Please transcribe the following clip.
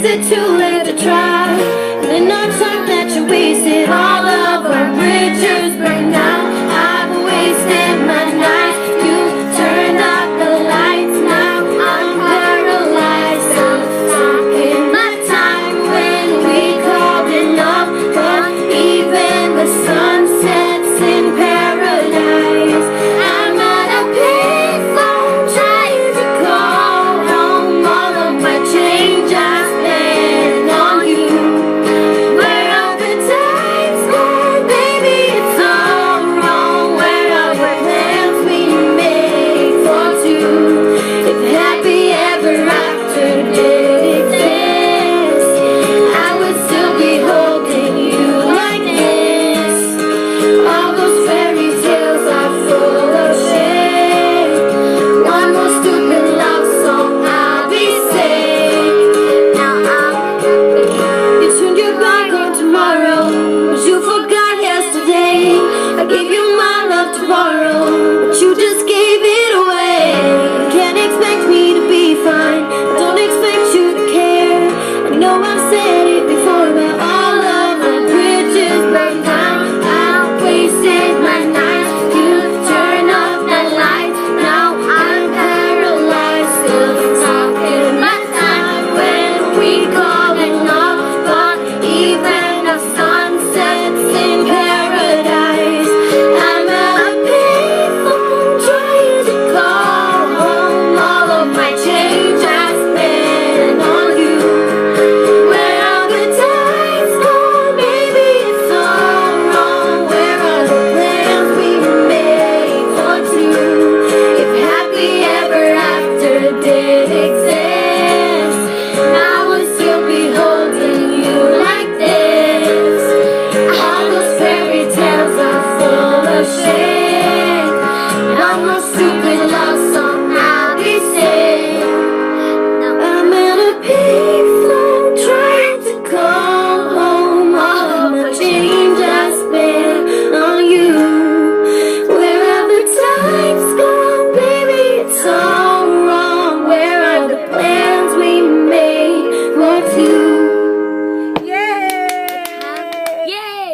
Is it too late to try? The no time that you wasted, all of our bridges burned down. I've wasted my nights. You turned out the lights. Now I'm paralyzed. I'm stuck in my time when we called enough. But even the sun sets in paradise. I'm on a payphone trying to call home. All of my change I spent on you. Where are the times gone, baby? It's all wrong. Where are the plans we made for two? If happy ever after did exist, I would still be holding you like this. All those fairy tales are full of shit. One more stupid love song, I'll be safe. Now you turned your back on tomorrow, but you forgot yesterday. I gave you my love to borrow, but you just gave it away. You can't expect me to be fine, I don't expect you to care. I know I've said it before, but all of the bridges burned down. I've wasted my nights. You turn off the lights. Now I'm paralyzed. Still stuck in my time when we calling off. But even the sun sets in paradise. I'm at a payphone trying to call home. All of my change I spent on you. Where are the times gone, baby? It's all wrong. Where are the plans we made for two? If happy ever after did exist, I would still be holding you like this. All those fairy tales are full of shit. One more stupid love song, I'll be sick. I'm in a payphone trying to call home. All of my change I spent on you. Where are the times gone, baby? It's all wrong. Where are the plans we made for two? Yay! Yay!